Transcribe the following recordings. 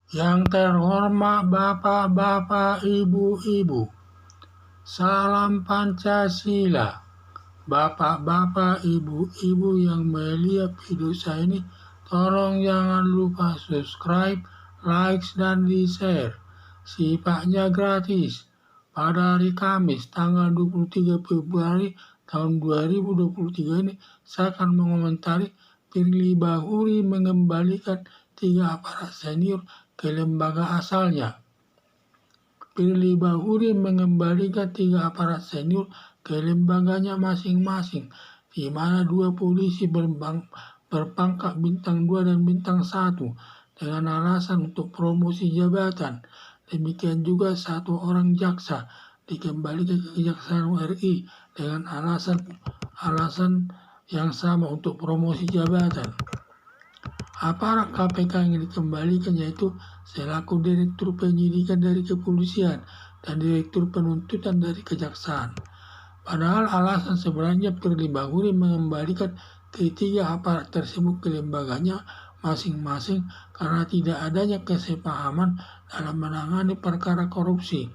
Yang terhormat Bapak-bapak, Ibu-ibu, salam Pancasila. Bapak-bapak, Ibu-ibu yang melihat video saya ini, tolong jangan lupa subscribe, like, dan di-share. Sifatnya gratis. Pada hari Kamis, tanggal 23 Februari tahun 2023 ini, saya akan mengomentari Firly Bahuri mengembalikan 3 aparat senior ke lembaga asalnya. Firly Bahuri mengembalikan 3 aparat senior ke lembaganya masing-masing, di mana 2 polisi berpangkat bintang 2 dan bintang 1 dengan alasan untuk promosi jabatan. Demikian juga 1 orang jaksa dikembalikan ke Kejaksaan RI dengan alasan yang sama untuk promosi jabatan. Aparat KPK yang dikembalikan yaitu selaku Direktur Penyidikan dari Kepolisian dan Direktur Penuntutan dari Kejaksaan. Padahal alasan sebenarnya Firly Bahuri mengembalikan ketiga aparat tersebut ke lembaganya masing-masing karena tidak adanya kesepahaman dalam menangani perkara korupsi.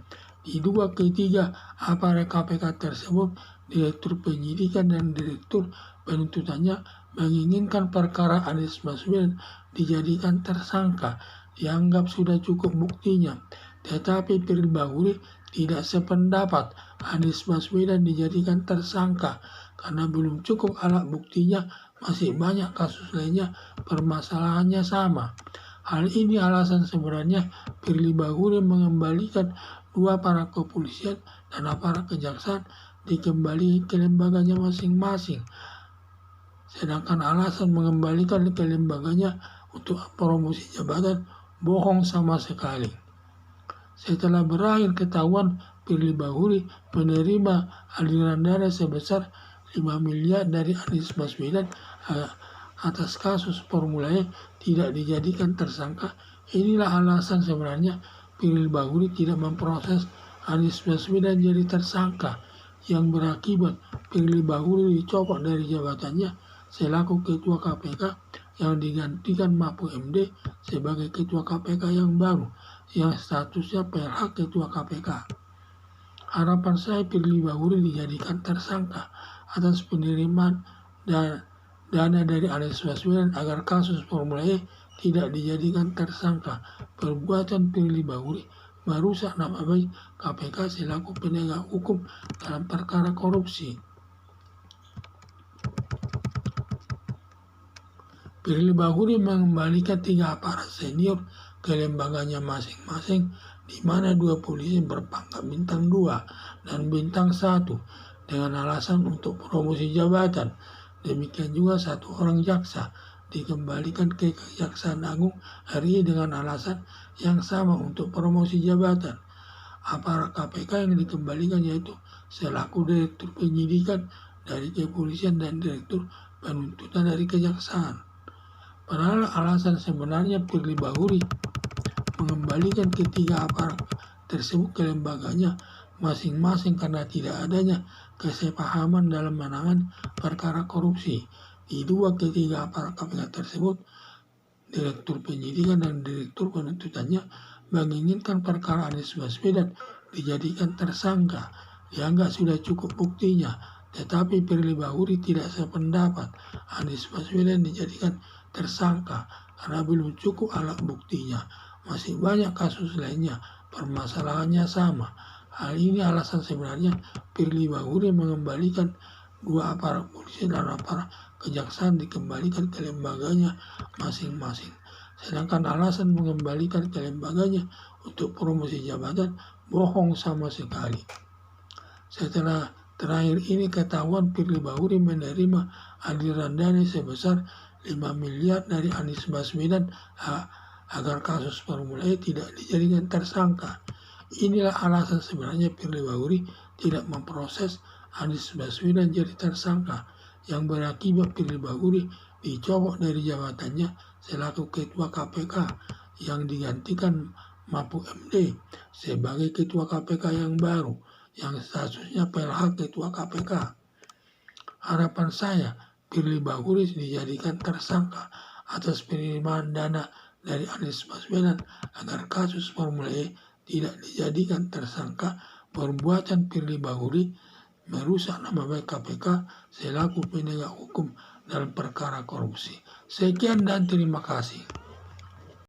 Di 2 ketiga aparat KPK tersebut, Direktur Penyidikan dan Direktur Penuntutannya menginginkan perkara Anies Baswedan dijadikan tersangka, dianggap sudah cukup buktinya. Tetapi Firly Bahuri tidak sependapat Anies Baswedan dijadikan tersangka karena belum cukup alat buktinya, masih banyak kasus lainnya permasalahannya sama. Hal ini alasan sebenarnya Firly Bahuri mengembalikan 2 aparat kepolisian dan aparat kejaksaan dikembali ke lembaganya masing-masing. Sedangkan alasan mengembalikan ke lembaganya untuk promosi jabatan bohong sama sekali. Setelah berakhir ketahuan Firly Bahuri menerima aliran dana sebesar 5 miliar dari Anies Baswedan atas kasus Formula E tidak dijadikan tersangka, inilah alasan sebenarnya Firly Bahuri tidak memproses Anies Baswedan jadi tersangka, yang berakibat Firly Bahuri dicopot dari jabatannya selaku Ketua KPK yang digantikan Mahfud MD sebagai Ketua KPK yang baru yang statusnya PLH Ketua KPK. Harapan saya Firly Bahuri dijadikan tersangka atas penerimaan dana dari Anies Baswedan agar kasus Formula E tidak dijadikan tersangka. Perbuatan Firly Bahuri merusak nama baik KPK selaku penegak hukum dalam perkara korupsi. Firly Bahuri mengembalikan 3 aparat senior ke lembaganya masing-masing, di mana 2 polisi berpangkat bintang 2 dan bintang 1 dengan alasan untuk promosi jabatan. Demikian juga 1 orang jaksa dikembalikan ke Kejaksaan Agung RI dengan alasan yang sama untuk promosi jabatan. Aparat KPK yang dikembalikan yaitu selaku Direktur Penyidikan dari Kepolisian dan Direktur Penuntutan dari Kejaksaan. Padahal alasan sebenarnya Firly Bahuri mengembalikan ketiga aparat tersebut ke lembaganya masing-masing karena tidak adanya kesepahaman dalam menangani perkara korupsi. Di 2 ketiga aparat KPK tersebut, Direktur Penyidikan dan Direktur Penuntutannya menginginkan perkara Anies Baswedan dijadikan tersangka, dianggap sudah cukup buktinya. Tetapi Firly Bahuri tidak sependapat Anies Baswedan dijadikan tersangka karena belum cukup alat buktinya, masih banyak kasus lainnya permasalahannya sama. Hal ini alasan sebenarnya Firly Bahuri mengembalikan 2 aparat polisi dan aparat kejaksaan dikembalikan ke lembaganya masing-masing. Sedangkan alasan mengembalikan ke lembaganya untuk promosi jabatan bohong sama sekali. Setelah terakhir ini ketahuan Firly Bahuri menerima aliran dana sebesar 5 miliar dari Anies Baswedan agar kasus Formula E tidak dijadikan tersangka. Inilah alasan sebenarnya Firly Bahuri tidak memproses Anies Baswedan jadi tersangka, yang berakibat Firly Bahuri dicopot dari jabatannya selaku Ketua KPK yang digantikan Mahfud MD sebagai Ketua KPK yang baru yang statusnya PLH Ketua KPK. Harapan saya Firly Bahuri dijadikan tersangka atas penerimaan dana dari Anies Baswedan agar kasus Formula E tidak dijadikan tersangka perbuatan Firly Bahuri merusak nama baik KPK selaku penegak hukum dalam perkara korupsi. Sekian dan terima kasih.